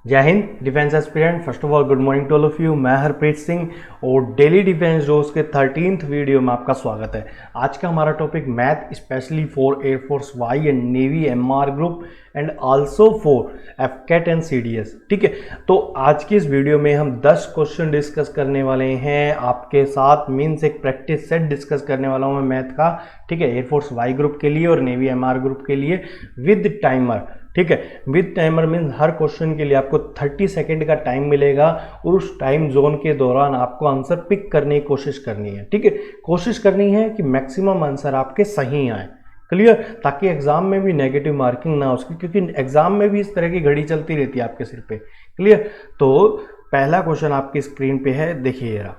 जय हिंद defence aspirant. First of all good morning to all of you. मैं हरप्रीत सिंह और डेली डिफेंस जोश के 13th वीडियो में आपका स्वागत है। आज का हमारा topic math specially for air force Y and navy MR group and also for AFCAT and CDS. ठीक है, तो आज की इस वीडियो में हम 10 क्वेश्चन डिस्कस करने वाले हैं आपके साथ। मीन्स एक प्रैक्टिस सेट डिस्कस करने वाला हूँ मैं मैथ का। ठीक है, एयरफोर्स वाई ग्रुप के लिए और नेवी एमआर ग्रुप के लिए विद टाइमर। ठीक है, with timer means her question के लिए आपको 30 सेकेंड का टाइम मिलेगा और उस टाइम जोन के दौरान आपको आंसर पिक करने की कोशिश करनी है। ठीक है, कोशिश करनी है कि मैक्सिमम आंसर आपके सही आए। क्लियर, ताकि एग्जाम में भी नेगेटिव मार्किंग ना हो उसकी, क्योंकि एग्जाम में भी इस तरह की घड़ी चलती रहती है आपके सिर पे। क्लियर, तो पहला क्वेश्चन आपकी स्क्रीन पे है, देखिए रहा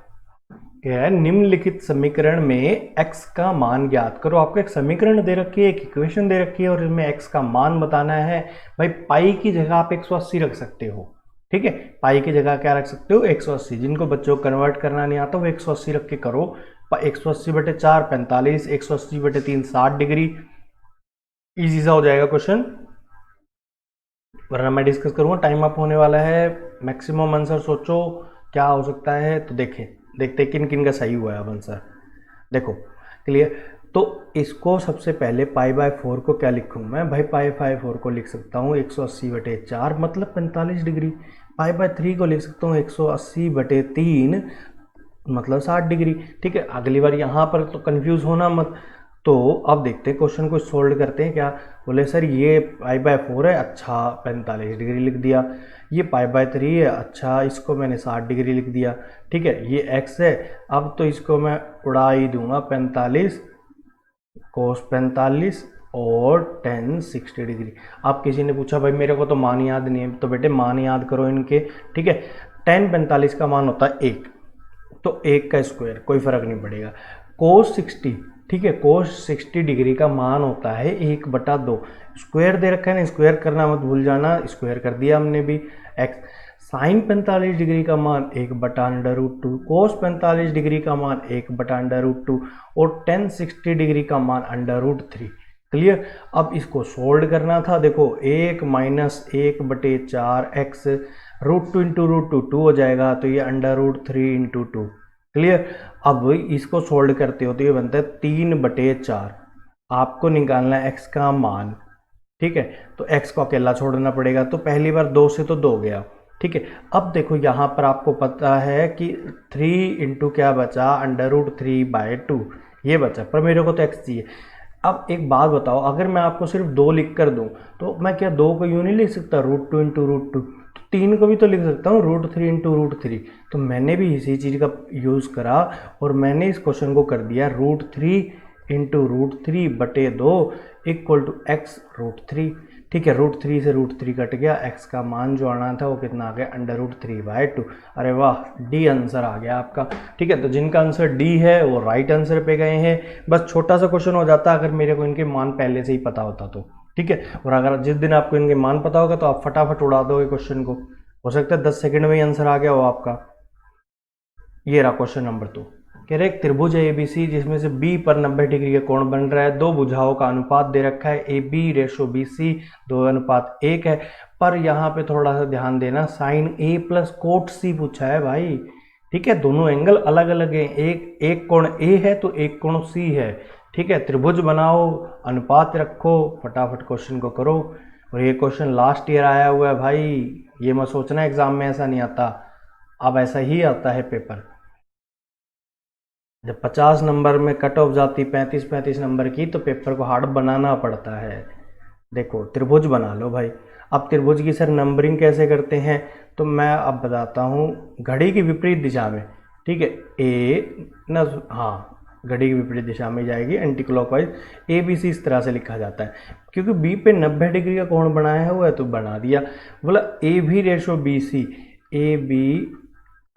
क्या है। निम्नलिखित समीकरण में x का मान ज्ञात करो। आपको एक समीकरण दे रखी है, एक इक्वेशन दे रखी है और इसमें x का मान बताना है। भाई पाई की जगह आप 180 रख सकते हो। ठीक है, पाई की जगह क्या रख सकते हो, 180। जिनको बच्चों को कन्वर्ट करना नहीं आता वो 180 रख के करो। 180/4 45, 180/3 60 डिग्री। इजी सा हो जाएगा क्वेश्चन, वरना मैं डिस्कस करूंगा। टाइम अप होने वाला है। मैक्सिमम आंसर सोचो क्या हो सकता है, तो देखते किन किन का सही हुआ है अब आंसर। देखो क्लियर, तो इसको सबसे पहले पाई/4 को क्या लिखूँ मैं, भाई पाई/4 को लिख सकता हूँ 180/4 मतलब 45 डिग्री। पाई/3 को लिख सकता हूँ 180/3 मतलब 60 डिग्री। ठीक है, अगली बार यहाँ पर तो कंफ्यूज होना मत। तो अब देखते हैं क्वेश्चन को सोल्व करते हैं। क्या बोले सर, ये पाई/4 है, अच्छा 45 डिग्री लिख दिया। ये पाई/3 है, अच्छा इसको मैंने 60 डिग्री लिख दिया। ठीक है, ये x है, अब तो इसको मैं उड़ा ही दूंगा 45 cos 45 और tan 60 डिग्री। अब किसी ने पूछा भाई मेरे को तो मान याद नहीं है, तो बेटे मान याद करो इनके। ठीक है, tan 45 का मान होता है 1, तो 1 का स्क्वायर, कोई फर्क नहीं पड़ेगा। cos 60, ठीक है, cos 60 डिग्री का मान होता है 1/2। स्क्वायर दे रखा है ना, स्क्वायर करना मत भूल जाना, स्क्वायर कर दिया हमने भी। x साइन 45 डिग्री का मान 1/√2, cos 45 डिग्री का मान 1/√2 और tan 60 डिग्री का मान √3। क्लियर, अब इसको सोल्व करना था। देखो 1 - 1/4 x √2 × √2 2 हो जाएगा, तो ये √3 × 2। क्लियर, अब इसको सोल्व करते हो तो ये बनता है 3/4। आपको निकालना है x का मान। ठीक है, तो x को अकेला छोड़ना पड़ेगा, तो पहली बार 2 से तो 2 गया। ठीक है, अब देखो यहाँ पर आपको पता है कि 3 × क्या बचा, √3/2 ये बचा, पर मेरे को तो x चाहिए। अब एक बात बताओ, अगर मैं आपको सिर्फ 2 लिख कर दूं तो मैं क्या 2 को यूं नहीं लिख सकता, √2 × √2, तो 3 को भी तो लिख सकता हूँ √3 × √3। तो मैंने भी इसी चीज़ का यूज़ करा और मैंने इस क्वेश्चन को कर दिया √3 × √3/2 = x√3। ठीक है, √3 से √3 कट गया, x का मान जो आना था वो कितना आ गया, √3/2। अरे वाह, डी आंसर आ गया आपका। ठीक है, तो जिनका आंसर डी है वो राइट आंसर पे गए हैं। बस छोटा सा क्वेश्चन हो जाता अगर मेरे को इनके मान पहले से ही पता होता तो। ठीक है, और अगर जिस दिन आपको इनके मान पता होगा तो आप फटाफट उड़ा दोगे क्वेश्चन को। हो सकता है 10 सेकंड में ही आंसर आ गया हो आपका। ये रहा क्वेश्चन नंबर 2। कह रहे एक त्रिभुज है एबीसी जिसमें से बी पर 90 डिग्री का कोण बन रहा है। दो भुजाओं का अनुपात दे रखा है AB/BC 2:1 है। पर यहाँ पे थोड़ा सा ध्यान देना, साइन A + कोट C पूछा है भाई। ठीक है, दोनों एंगल अलग अलग हैं, एक कोण A है तो एक कोण C है। ठीक है, त्रिभुज बनाओ, अनुपात रखो, फटाफट क्वेश्चन को करो। और ये क्वेश्चन लास्ट ईयर आया हुआ है भाई, ये मत सोचना एग्जाम में ऐसा नहीं आता, अब ऐसा ही आता है पेपर। जब 50 नंबर में कट ऑफ जाती 35 नंबर की, तो पेपर को हार्ड बनाना पड़ता है। देखो त्रिभुज बना लो भाई। अब त्रिभुज की सर नंबरिंग कैसे करते हैं, तो मैं अब बताता हूँ। घड़ी की विपरीत दिशा में, ठीक है, ए न, हाँ घड़ी की विपरीत दिशा में जाएगी एंटी क्लॉकवाइज। ABC इस तरह से लिखा जाता है, क्योंकि बी पे 90 डिग्री का कोण बनाया हुआ है तो बना दिया। बोला AB/BC, AB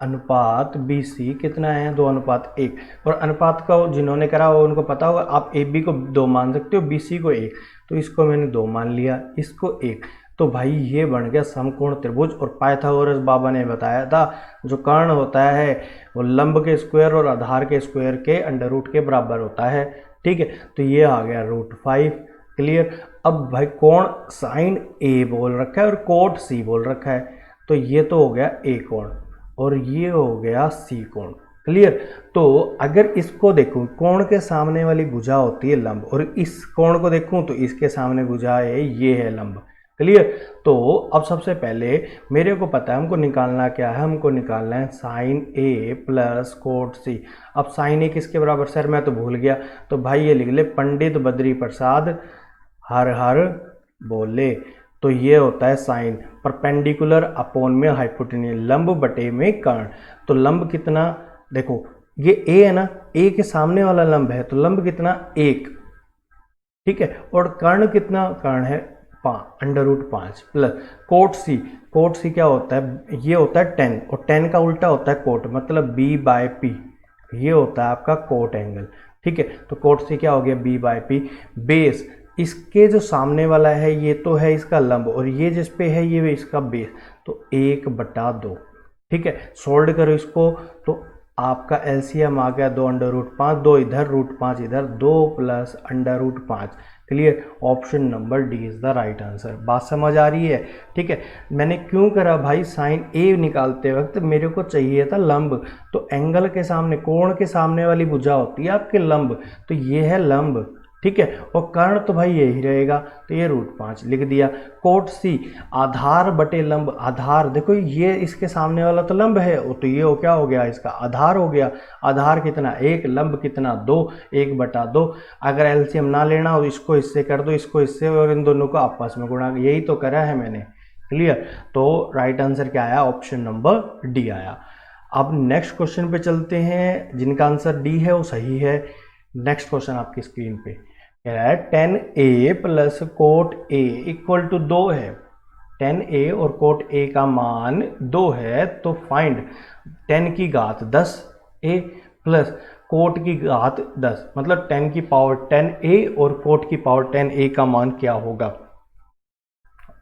अनुपात BC कितना है, 2:1। और अनुपात का जिन्होंने करा हो उनको पता होगा, आप AB को 2 मान सकते हो, BC को 1, तो इसको मैंने 2 मान लिया, इसको 1। तो भाई ये बन गया समकोण त्रिभुज। और पाइथागोरस बाबा ने बताया था जो कर्ण होता है वो लंब के स्क्वायर और आधार के स्क्वायर के अंडर रूट के बराबर होता है। ठीक है, तो ये आ गया √5। क्लियर, अब भाई कोण साइन A बोल रखा है और कोट C बोल रखा है। तो ये तो हो गया ए कोण और ये हो गया सी कोण। क्लियर। तो अगर इसको देखूं, कोण के सामने वाली भुजा होती है लंब, और इस कोण को देखूं तो इसके सामने भुजा है, ये है लंब। क्लियर। तो अब सबसे पहले मेरे को पता है हमको निकालना क्या है, हमको निकालना है साइन ए प्लस कोट सी। अब साइन ए किसके बराबर, सर मैं तो भूल गया, तो भाई ये लिख ले पंडित बद्री प्रसाद हर हर बोले। तो ये होता है साइन, परपेंडिकुलर अपॉन में हाइपोटेन्यूज, लंब बटे में कर्ण। तो लंब कितना, देखो ये ए है ना, ए के सामने वाला लंब है, तो लंब कितना 1, ठीक है। और कर्ण कितना, कर्ण है √5 प्लस कोट सी क्या होता है, ये होता है 10, और 10 का उल्टा होता है कोट, मतलब b/p, ये होता है आपका कोट एंगल। ठीक है। तो कोट सी क्या हो गया, b/p। बेस, इसके जो सामने वाला है ये तो है इसका लंब, और ये जिस पे है ये इसका बेस, तो 1/2। ठीक है। सोल्ड करो इसको तो आपका एलसीएम आ गया 2√5, 2 इधर √5 इधर, 2 plus √5। Clear. Option number D is the right answer. बात समझ आ रही है। ठीक है। मैंने क्यों करा भाई, साइन ए निकालते वक्त मेरे को चाहिए था लंब, तो एंगल के सामने, कोण के सामने वाली भुजा होती है आपके लंब, तो ये है लंब। ठीक है। और कर्ण तो भाई यही रहेगा, तो ये √5 लिख दिया। कोट सी, आधार बटे लंब, आधार देखो ये इसके सामने वाला तो लंब है, तो ये क्या हो गया, इसका आधार हो गया। आधार कितना 1, लंब कितना 2, 1/2। अगर एलसीएम ना लेना हो इसको इससे कर दो, इसको इससे, और इन दोनों को आपस में गुणा, यही तो करा है मैंने। क्लियर। तो राइट आंसर क्या आया, ऑप्शन नंबर डी आया। अब नेक्स्ट क्वेश्चन पे चलते हैं, जिनका आंसर डी है वो सही है। नेक्स्ट क्वेश्चन आपकी स्क्रीन पे कह रहा है 10a प्लस कोट a इक्वल टू 2 है। 10a और कोट a का मान 2 है, तो फाइंड 10 की घात 10a प्लस कोट की घात 10, मतलब 10 की पावर 10a और कोट की पावर 10a का मान क्या होगा।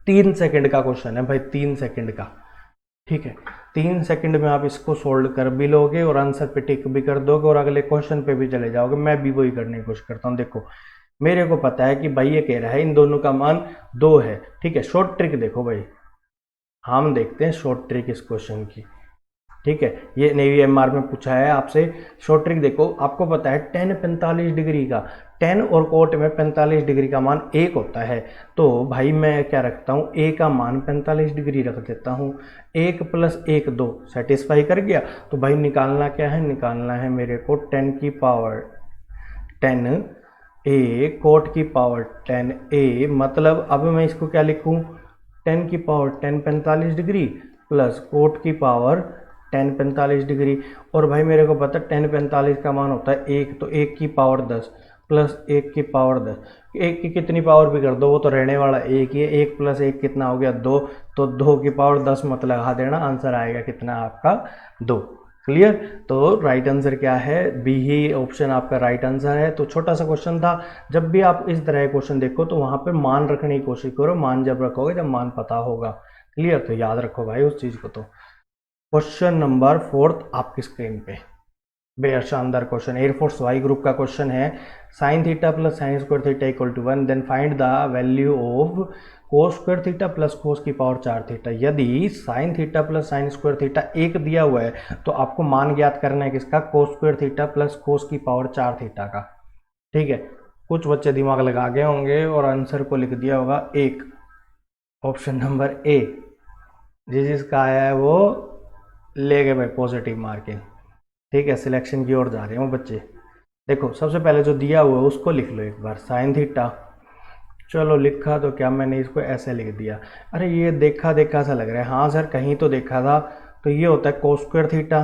3 सेकंड का क्वेश्चन है भाई, 3 सेकंड का। ठीक है। 3 सेकंड में आप इसको सोल्व कर भी लोगे और आंसर पे टिक भी कर दोगे और अगले क्वेश्चन पे भी चले जाओगे। मैं भी वही करने की कोशिश करता हूँ। देखो मेरे को पता है कि भाई ये कह रहा है इन दोनों का मान 2 है। ठीक है। शॉर्ट ट्रिक देखो भाई, हम देखते हैं शॉर्ट ट्रिक इस क्वेश्चन की। ठीक है। ये नेवी एमआर में पूछा है आपसे। शॉर्ट ट्रिक देखो, आपको पता है tan 45 डिग्री का, tan और कोट में 45 डिग्री का मान 1 होता है, तो भाई मैं क्या रखता हूँ, a का मान 45 डिग्री रख देता हूँ। 1 + 1 2 सेटिस्फाई कर गया। तो भाई निकालना क्या है, निकालना है मेरे को 10 की पावर 10a कोट की पावर 10a, मतलब अब मैं इसको क्या लिखूँ, 10 की पावर 10 45 डिग्री प्लस कोट की पावर 10 45 डिग्री। और भाई मेरे को पता 10 45 का मान होता है 1, तो 1 की पावर 10 प्लस 1 की पावर 10, 1 की कितनी पावर भी कर दो वो तो रहने वाला 1 ही है। 1 + 1 कितना हो गया 2, तो 2 की पावर 10 मत लगा देना, आंसर आएगा कितना आपका 2। क्लियर। तो राइट आंसर क्या है, बी ही ऑप्शन आपका राइट आंसर है। तो छोटा सा क्वेश्चन था, जब भी आप इस तरह का क्वेश्चन देखो तो वहां पे मान रखने की कोशिश करो, मान जब रखोगे जब मान पता होगा। क्लियर। तो याद रखो भाई उस चीज को। तो क्वेश्चन नंबर 4 आपकी स्क्रीन पे, बेहद शानदार क्वेश्चन, एयरफोर्स वाई ग्रुप का क्वेश्चन है। sin theta plus sin square theta equal to 1, then find the value of cos square theta plus cos की पावर 4 थीटा। यदि sin theta plus sin square theta 1 दिया हुआ है तो आपको मान ज्ञात करना है किसका, cos square theta plus cos की पावर 4 थीटा का। ठीक है। कुछ बच्चे दिमाग लगा गए होंगे और आंसर को लिख दिया होगा 1, ऑप्शन नंबर ए। जिसका आया है वो ले गए भाई पॉजिटिव मार्किंग। ठीक है। सिलेक्शन की ओर जा रहे हैं वो बच्चे। देखो सबसे पहले जो दिया हुआ है उसको लिख लो एक बार, sin थीटा। चलो लिखा तो क्या, मैंने इसको ऐसे लिख दिया। अरे ये देखा देखा सा लग रहा है, हाँ सर कहीं तो देखा था। तो ये होता है cos square theta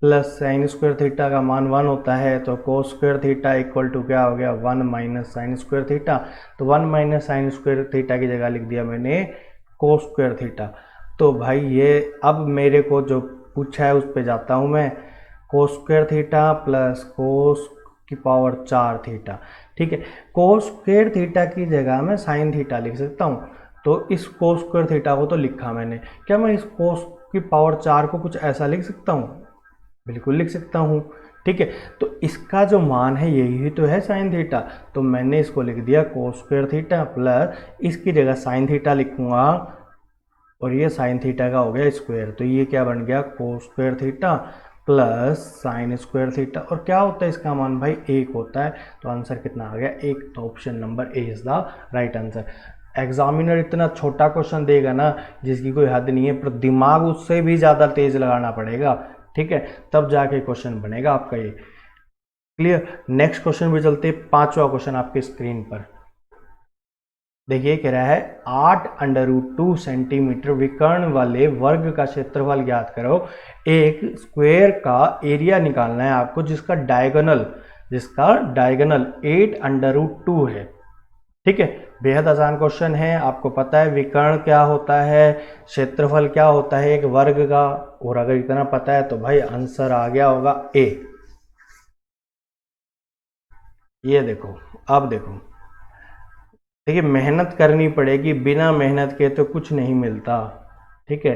plus sin square theta का मान 1 होता है, तो cos square theta equal to क्या हो गया 1 - sin स्क्वायर थीटा। तो 1 - sin स्क्वायर थीटा की जगह लिख दिया मैंने cos स्क्वायर थीटा। तो भाई ये अब मेरे को जो पूछा है उस पर जाता हूँ मैं, cos square theta plus cos की पावर 4 थीटा। ठीक है। cos स्क्वायर थीटा की जगह मैं sin थीटा लिख सकता हूँ, तो इस cos स्क्वायर थीटा को तो लिखा मैंने, क्या मैं इस cos की पावर 4 को कुछ ऐसा लिख सकता हूँ, बिल्कुल लिख सकता हूँ। ठीक है। तो इसका जो मान है यही तो है sin थीटा, तो मैंने इसको लिख दिया cos स्क्वायर थीटा प्लस इसकी जगह sin थीटा लिखूंगा, और ये साइन थीटा का हो गया स्क्वायर, तो ये क्या बन गया cos square theta plus sine square theta. और क्या होता है इसका मान भाई 1 होता है, तो आंसर कितना आ गया 1। तो option number a is the right answer. Examiner इतना छोटा क्वेश्चन देगा ना जिसकी कोई हद नहीं है, पर दिमाग उससे भी ज़्यादा तेज लगाना पड़ेगा, ठीक है, तब जाके क्वेश्चन बनेगा आपका ये। क्लियर। नेक्स्ट क्वेश्चन पे चलते हैं, 5वां क्वेश्चन आपके स्क्रीन पर देखिए, कह रहा है 8√2 सेंटीमीटर विकर्ण वाले वर्ग का क्षेत्रफल ज्ञात करो। एक स्क्वायर का एरिया निकालना है आपको जिसका डायगोनल 8√2 है, ठीक है। बेहद आसान क्वेश्चन है, आपको पता है विकर्ण क्या होता है, क्षेत्रफल क्या होता है एक वर्ग का, और अगर इतना पता है तो भाई आंसर आ गया होगा ए। ये देखो, अब देखो, देखिए मेहनत करनी पड़ेगी, बिना मेहनत के तो कुछ नहीं मिलता, ठीक है।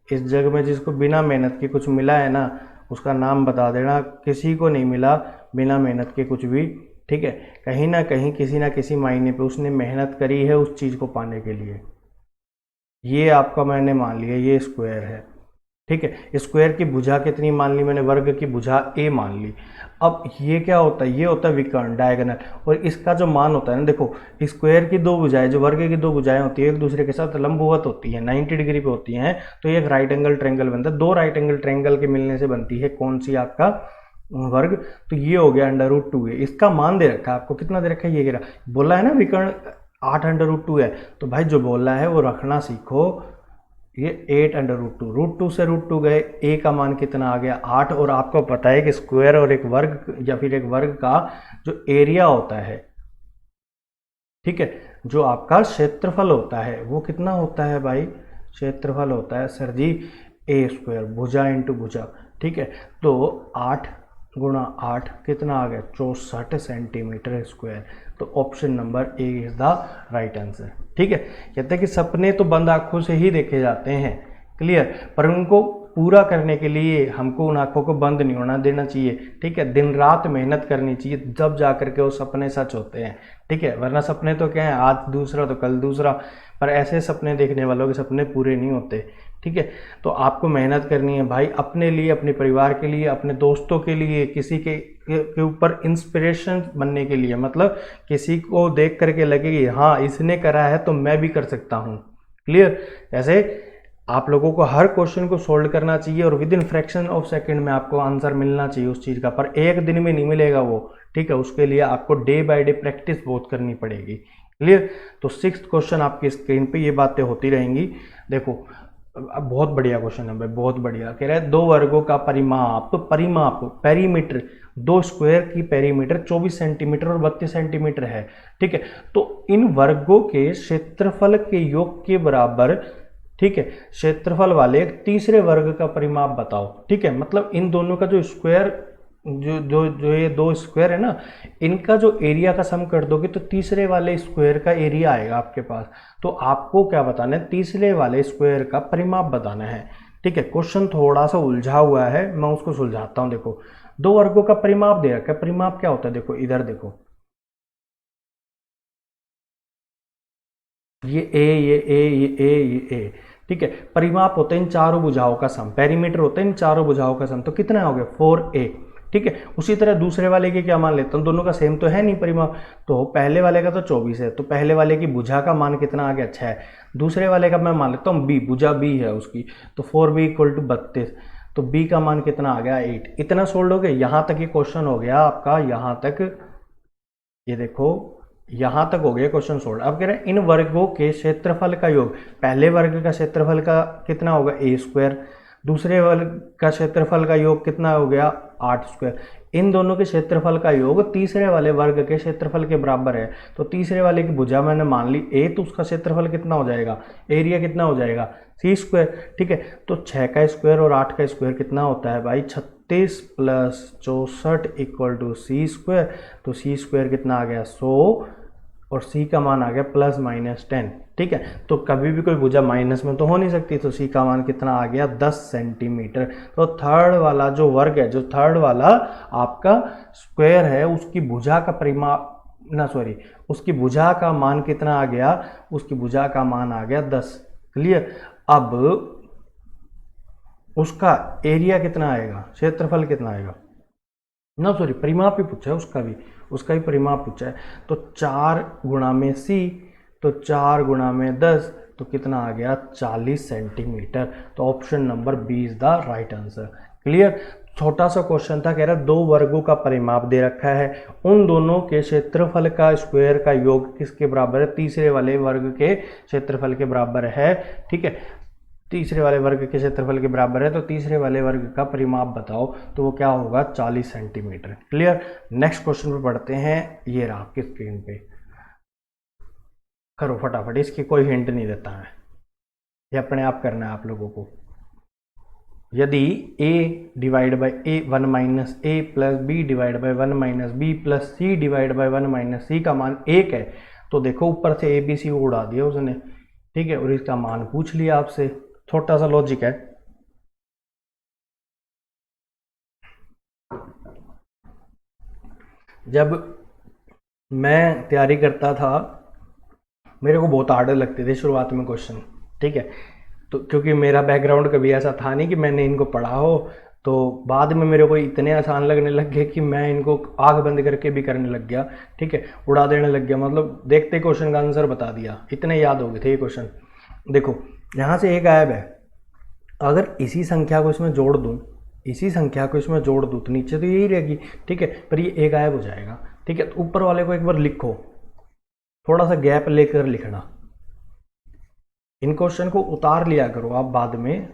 इस जग में जिसको बिना मेहनत के कुछ मिला है ना, उसका नाम बता देना, किसी को नहीं मिला बिना मेहनत के कुछ भी, ठीक है। कहीं ना कहीं किसी ना किसी मायने पे उसने मेहनत करी है उस चीज़ को पाने के लिए। ये आपका मैंने मान लिया ये स्क्वायर है, ठीक है। स्क्वायर की भुजा कितनी मान ली मैंने, वर्ग की भुजा ए मान ली। अब ये क्या होता है, ये होता है विकर्ण डायगोनल, और इसका जो मान होता है ना, देखो स्क्वायर की दो भुजाएं, जो वर्ग की दो भुजाएं होती है एक दूसरे के साथ लंबवत होती है, 90 डिग्री पे होती हैं, तो ये एक राइट एंगल ट्रायंगल बनता है। दो राइट एंगल ट्रायंगल के मिलने से बनती है कौन सी, आपका वर्ग। तो ये हो गया √2 है, इसका मान दे रखा है आपको, कितना दे रखा है, ये कह रहा बोला है ना विकर्ण 8√2 है, तो भाई जो बोला है वो रखना सीखो। ये 8√2, √2 से √2 गए, ए का मान कितना आ गया 8। और आपको पता है कि स्क्वायर और एक वर्ग या फिर एक वर्ग का जो एरिया होता है, ठीक है, जो आपका क्षेत्रफल होता है वो कितना होता है भाई, क्षेत्रफल होता है सर जी ए स्क्वायर, भुजा इंटू भुजा, ठीक है। तो 8 गुणा 8 कितना आ गया 64 सेंटीमीटर स्क्वायर। तो option number a is the right answer, ठीक है। कहते हैं कि सपने तो बंद आंखों से ही देखे जाते हैं, क्लियर, पर उनको पूरा करने के लिए हमको उन आंखों को बंद नहीं होना देना चाहिए, ठीक है। दिन रात मेहनत करनी चाहिए, जब जा करके वो सपने सच होते हैं, ठीक है। वरना सपने तो क्या है, आज दूसरा तो कल दूसरा, पर ऐसे सपने देखने वालों के सपने पूरे नहीं होते, ठीक है। तो आपको मेहनत करनी है भाई, अपने लिए, अपने परिवार के लिए, अपने दोस्तों के लिए, किसी के ऊपर इंस्पिरेशन बनने के लिए, मतलब किसी को देख करके लगे कि हाँ इसने करा है तो मैं भी कर सकता हूँ, क्लियर। ऐसे आप लोगों को हर क्वेश्चन को सोल्व करना चाहिए और with in fraction of second में आपको आंसर मिलना चाहिए उस चीज़ का, पर एक दिन में नहीं मिलेगा वो, ठीक है। उसके लिए आपको डे बाय डे प्रैक्टिस बहुत करनी पड़ेगी, क्लियर। तो 6th क्वेश्चन आपकी स्क्रीन पे ये बातें होती रहेंगी। देखो अब बहुत बढ़िया क्वेश्चन है भाई, बहुत बढ़िया। कह रहा है दो वर्गों का परिमाप पेरीमीटर, दो स्क्वायर की पेरीमीटर 24 सेंटीमीटर और 32 सेंटीमीटर है, ठीक है। तो इन वर्गों के क्षेत्रफल के योग के बराबर, ठीक है, क्षेत्रफल वाले एक तीसरे वर्ग का परिमाप बताओ, ठीक है। मतलब इन दोनों का जो स्क्वायर, जो ये दो स्क्वायर है ना, इनका जो एरिया का सम कर दोगे तो तीसरे वाले स्क्वायर का एरिया आएगा आपके पास। तो आपको क्या बताना है, तीसरे वाले स्क्वायर का परिमाप बताना है, ठीक है। क्वेश्चन थोड़ा सा उलझा हुआ है, मैं उसको सुलझाता हूं। देखो दो वर्गों का परिमाप दे रखा है, परिमाप क्या होता है, देखो इधर देखो, ये ए, ये ए, ये ए, ये ए, ठीक है। परिमाप होता है इन चारों भुजाओं का सम, पेरीमीटर होता है इन चारों भुजाओं का सम, तो कितना हो गया 4a, ठीक है। उसी तरह दूसरे वाले के क्या मान लेता हूँ, दोनों का सेम तो है नहीं परिमाप, तो पहले वाले का तो 24 है, तो पहले वाले की भुजा का मान कितना आ गया 6। दूसरे वाले का मैं मान लेता हूँ b, भुजा b है उसकी, तो 4b = 32, तो b का मान कितना आ गया 8। इतना सोल्व हो गया, यहाँ तक ये क्वेश्चन हो गया आपका, यहाँ तक ये देखो, यहां तक हो गया क्वेश्चन सोल्व। अब कह रहे हैं इन वर्गों के क्षेत्रफल का योग, पहले वर्ग का क्षेत्रफल का कितना होगा ए स्क्वायर, दूसरे वर्ग का क्षेत्रफल का योग कितना हो गया 8 स्क्वायर। इन दोनों के क्षेत्रफल का योग तीसरे वाले वर्ग के क्षेत्रफल के बराबर है, तो तीसरे वाले की भुजा मैंने मान ली ए, तो उसका क्षेत्रफल कितना हो जाएगा, एरिया कितना हो जाएगा सी स्क्वायर, ठीक है। तो 6 का स्क्वायर और 8 का स्क्वायर कितना होता है भाई 36 + 64 = सी स्क्वायर। तो सी स्क्वायर कितना आ गया 100, और सी का मान आ गया ±10, ठीक है। तो कभी भी कोई भुजा माइनस में तो हो नहीं सकती, तो सी का मान कितना आ गया 10 सेंटीमीटर। तो थर्ड वाला जो वर्ग है, जो थर्ड वाला आपका स्क्वायर है, उसकी भुजा का परिमाप ना, सॉरी, उसकी भुजा का मान कितना आ गया, उसकी भुजा का मान आ गया 10, क्लियर। अब उसका एरिया कितना आएगा, क्षेत्रफल कितना आएगा, ना सॉरी परिमाप ही पूछा है, उसका भी परिमाप पूछा है। तो 4 गुणा में सी, तो 4 गुणा में 10, तो कितना आ गया 40 सेंटीमीटर। तो option number B is the right answer. Clear. छोटा सा क्वेश्चन था, कह रहा 2 वर्गों का परिमाप दे रखा है, उन दोनों के क्षेत्रफल का स्क्वायर का योग किसके बराबर है, तीसरे वाले वर्ग के क्षेत्रफल के बराबर है। ठीक है, तीसरे वाले वर्ग के क्षेत्रफल के बराबर है, तो तीसरे वाले वर्ग का परिमाप बताओ, तो वो क्या होगा 40 सेंटीमीटर। क्लियर। नेक्स्ट क्वेश्चन पे पढ़ते हैं, ये रहा आपकी स्क्रीन पे, करो फटाफट, इसकी कोई हिंट नहीं देता है, ये अपने आप करना है आप लोगों को। यदि a divide by a 1 minus a plus b divide by 1 minus B plus c divide by 1 minus c का मान 1 है, तो देखो ऊपर से ए बी सी उड़ा दिया उसने, ठीक है, और इसका मान पूछ लिया आपसे। छोटा सा लॉजिक है। जब मैं तैयारी करता था मेरे को बहुत हार्ड लगते थे शुरुआत में क्वेश्चन, ठीक है, तो क्योंकि मेरा बैकग्राउंड कभी ऐसा था नहीं कि मैंने इनको पढ़ा हो, तो बाद में मेरे को इतने आसान लगने लग गए कि मैं इनको आंख बंद करके भी करने लग गया, ठीक है, उड़ा देने लग गया, मतलब देखते क्वेश्चन का आंसर बता दिया, इतने याद हो गए थे ये क्वेश्चन। देखो यहाँ से एक गायब है, अगर इसी संख्या को इसमें जोड़ दूँ, इसी संख्या को इसमें जोड़ दूँ तो नीचे तो यही रहेगी, ठीक है, पर ये ए गायब हो जाएगा, ठीक है। तो ऊपर वाले को एक बार लिखो, थोड़ा सा गैप लेकर लिखना, इन क्वेश्चन को उतार लिया करो आप बाद में,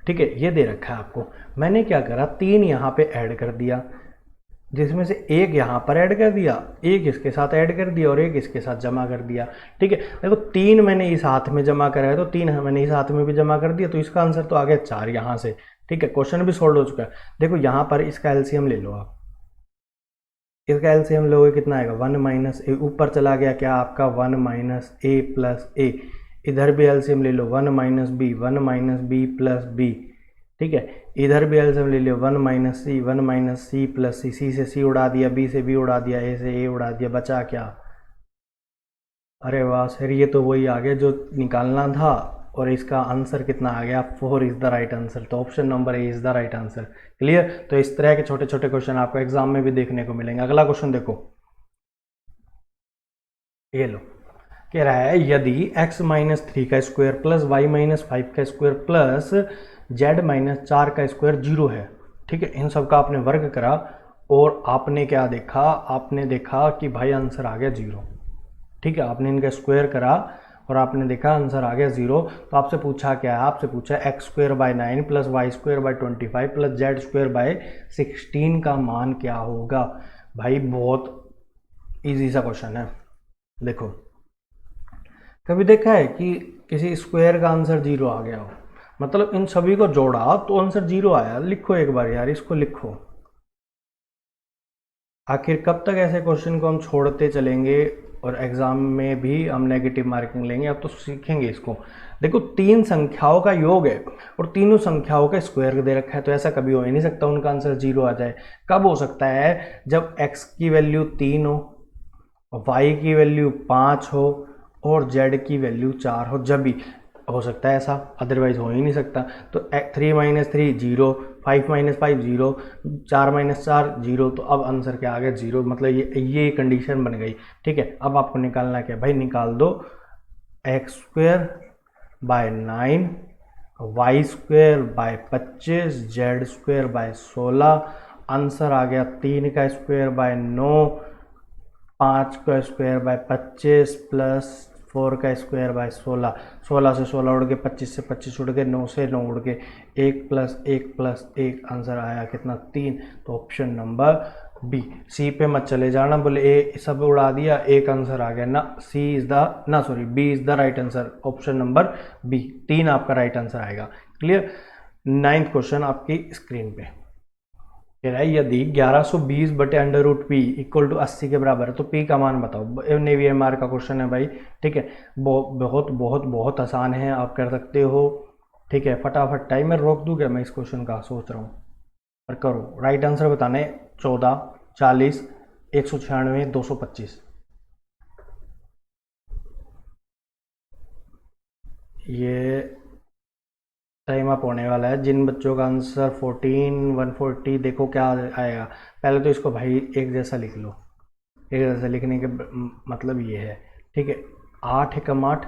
ठीक है। ये दे रखा है आपको, मैंने क्या करा 3 यहाँ पे ऐड कर दिया, जिसमें से एक यहाँ पर ऐड कर दिया, एक इसके साथ ऐड कर दिया और एक इसके साथ जमा कर दिया, ठीक है। देखो 3 मैंने इस हाथ में जमा करा है, तो 3 मैंने इस हाथ में भी जमा कर दिया, तो इसका आंसर तो आ गया 4 यहाँ से, ठीक है। क्वेश्चन भी सॉल्व हो चुका है। देखो यहाँ पर इसका एलसीएम ले लो आप, इसका एलसीएम लोगे कितना आएगा 1 माइनस ए, ऊपर चला गया क्या आपका 1 माइनस ए प्लस ए, इधर भी एलसीएम ले लो 1 minus B, 1 minus B plus B, ठीक है। इधर भी एलसीएम ले लो 1 minus C, 1 minus C plus C, C से सी उड़ा दिया, बी से बी उड़ा दिया, ए से ए उड़ा दिया, बचा क्या, अरे वाह सर, ये तो वही आ गया जो निकालना था, और इसका आंसर कितना आ गया 4 इज द राइट आंसर। तो option number a is the right answer. Clear. तो इस तरह के छोटे छोटे क्वेश्चन आपको एग्जाम में भी देखने को मिलेंगे। अगला क्वेश्चन देखो, ये लो, कह रहा है यदि x माइनस 3 का स्क्वायर प्लस वाई माइनस 5 का स्क्वायर प्लस जेड माइनस 4 का स्क्वायर 0 है, ठीक है, इन सब का आपने वर्ग करा और आपने क्या देखा, आपने देखा कि भाई आंसर आ गया 0, ठीक है, आपने इनका स्क्वायर करा और आपने देखा आंसर आ गया 0। तो आपसे पूछा क्या है, आपसे पूछा X square by 9 plus Y square by 25 plus Z square by 16 का मान क्या होगा। भाई बहुत इजी सा क्वेश्चन है। देखो कभी देखा है कि किसी स्क्वायर का आंसर 0 आ गया हो, मतलब इन सभी को जोड़ा तो आंसर 0 आया। लिखो एक बार यार, इसको लिखो। आखिर कब तक ऐसे क्वेश्चन को हम छोड़ते चलेंगे और एग्जाम में भी हम नेगेटिव मार्किंग लेंगे, अब तो सीखेंगे इसको। देखो 3 संख्याओं का योग है और तीनों संख्याओं का स्क्वायर दे रखा है, तो ऐसा कभी हो ही नहीं सकता उनका आंसर 0 आ जाए। कब हो सकता है, जब x की वैल्यू 3 हो, y की वैल्यू 5 हो और z की वैल्यू 4 हो, जब भी हो सकता है ऐसा, अदरवाइज हो ही नहीं सकता। तो 3 माइनस 3 0, 5 माइनस 5 0, 4 माइनस 4 0, तो अब आंसर क्या आ गया 0, मतलब ये कंडीशन बन गई, ठीक है। अब आपको निकालना क्या भाई, निकाल दो x square by 9 y square by 25 z square by 16, answer आ गया 3 का स्क्वायर बाय 9, 5 का स्क्वायर बाय 25 प्लस 4 का स्क्वायर बाय 16, 16 से 16 उड़ के 25 से 25 उड़ के 9 से 9 उड़ के 1 प्लस 1 प्लस 1, आंसर आया कितना 3। तो ऑप्शन नंबर बी। सी पे मत चले जाना, बोले ए सब उड़ा दिया, एक आंसर आ गया ना, सी इज द ना sorry B is the right answer. Option number B 3 आपका राइट आंसर आएगा। क्लियर। 9th क्वेश्चन आपकी स्क्रीन पे कह रहा है यदि 1120 बटे under root P equal to 80 के बराबर है तो पी का मान बताओ। नेवी एमआर का क्वेश्चन है भाई, ठीक है, बहुत बहुत बहुत आसान है, आप कर सकते हो, ठीक है। फटाफट टाइमर रोक दूँ क्या मैं इस क्वेश्चन का, सोच रहा हूँ, पर करो। राइट आंसर बताने 14, 40, 196, 225। ये टाइम अप होने वाला है। जिन बच्चों का आंसर 140 देखो क्या आएगा। पहले तो इसको भाई एक जैसा लिख लो। एक जैसा लिखने के मतलब ये है, ठीक है। 8 एकम 8,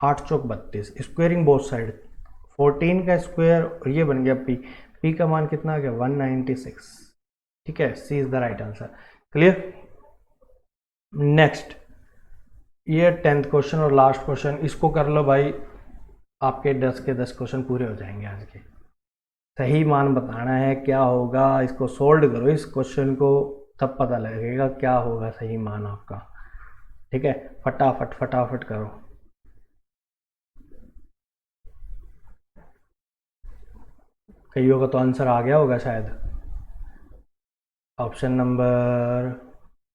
8 चौक 32, स्क्वेयरिंग बोथ साइड। 14 का स्क्वायर और ये बन गया पी। पी का मान कितना आ गया 196, ठीक है। C is the right answer. Clear. Next, ये 10th क्वेश्चन और लास्ट क्वेश्चन, इसको कर लो भाई, आपके 10 के 10 क्वेश्चन पूरे हो जाएंगे आज के। सही मान बताना है क्या होगा, इसको सोल्व करो इस क्वेश्चन को, तब पता लगेगा क्या होगा सही मान आपका, ठीक है। फटाफट फटाफट करो। कईयों का तो आंसर आ गया होगा शायद। ऑप्शन नंबर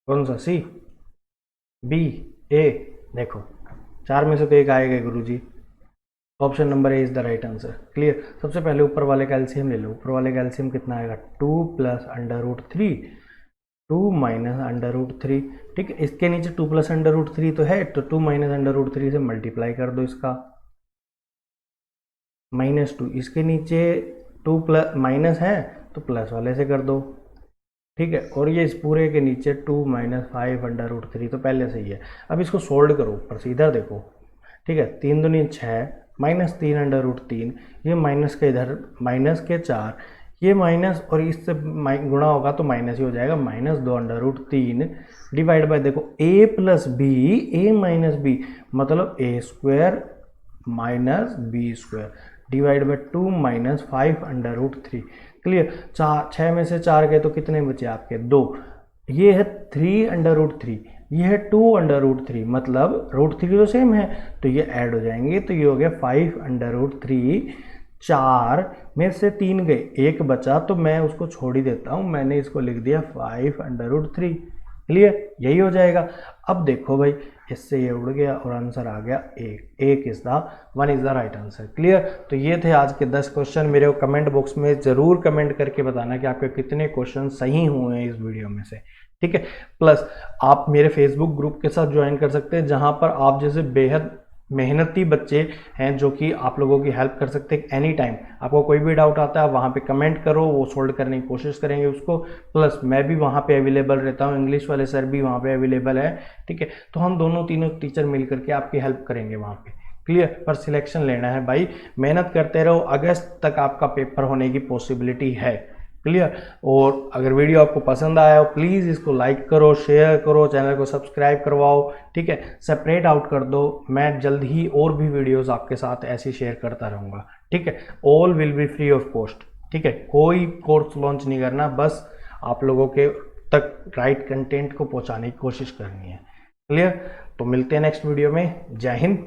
कौन सा, सी, बी, ए? देखो, चार में से तो एक आएगा गुरुजी। Option number a is the right answer. Clear. सबसे पहले ऊपर वाले का एलसीएम ले लो। ऊपर वाले का एलसीएम कितना आएगा 2 प्लस √3, 2 माइनस √3, ठीक है। इसके नीचे 2 प्लस √3 तो है, तो 2 माइनस √3 से मल्टीप्लाई कर दो इसका, -2। इसके नीचे 2 प्लस माइनस है तो प्लस वाले से कर दो, ठीक है। और ये इस पूरे के नीचे 2 माइनस 5 √3 तो पहले से ही है। अब इसको सोल्व करो ऊपर से, इधर देखो, ठीक है। 3 दूनी 6, -3 √3, ये माइनस के इधर माइनस के 4, ये माइनस और इससे गुणा होगा तो माइनस ही हो जाएगा, -2 √3 डिवाइड बाय, देखो a plus B, a minus B, मतलब a square minus B square divide by 2 minus 5 √3। Clear. 6 में से 4 गए तो कितने बचे आपके 2। ये है 3 √3, ये है 2 √3, मतलब √3 तो सेम है तो ये ऐड हो जाएंगे, तो ये हो गया 5 √3। 4 में से 3 गए, एक बचा तो मैं उसको छोड़ ही देता हूँ, मैंने इसको लिख दिया 5 √3। क्लियर, यही हो जाएगा। अब देखो भाई, इससे ये उड़ गया और आंसर आ गया एक is the 1 is the right answer. Clear. तो ये थे आज के 10 क्वेश्चन। मेरे को कमेंट बॉक्स में ज़रूर कमेंट करके बताना कि आपके कितने क्वेश्चन सही हुए हैं इस वीडियो में से, ठीक है। प्लस आप मेरे फेसबुक ग्रुप के साथ ज्वाइन कर सकते हैं, जहां पर आप जैसे बेहद मेहनती बच्चे हैं जो कि आप लोगों की हेल्प कर सकते हैं एनी टाइम। आपको कोई भी डाउट आता है आप वहाँ पे कमेंट करो, वो सोल्व करने की कोशिश करेंगे उसको। प्लस मैं भी वहाँ पे अवेलेबल रहता हूँ, इंग्लिश वाले सर भी वहाँ पे अवेलेबल है, ठीक है। तो हम दोनों तीनों टीचर मिल करके आपकी हेल्प करेंगे वहाँ पे। क्लियर। पर सिलेक्शन लेना है भाई, मेहनत करते रहो, अगस्त तक आपका पेपर होने की पॉसिबिलिटी है। क्लियर। और अगर वीडियो आपको पसंद आया हो प्लीज़ इसको लाइक करो, शेयर करो, चैनल को सब्सक्राइब करवाओ, ठीक है। सेपरेट आउट कर दो, मैं जल्द ही और भी वीडियोस आपके साथ ऐसे शेयर करता रहूँगा, ठीक है। All will be free of cost, ठीक है। कोई कोर्स लॉन्च नहीं करना, बस आप लोगों के तक राइट कंटेंट को पहुँचाने की कोशिश करनी है। क्लियर। तो मिलते हैं नेक्स्ट वीडियो में। जय हिंद।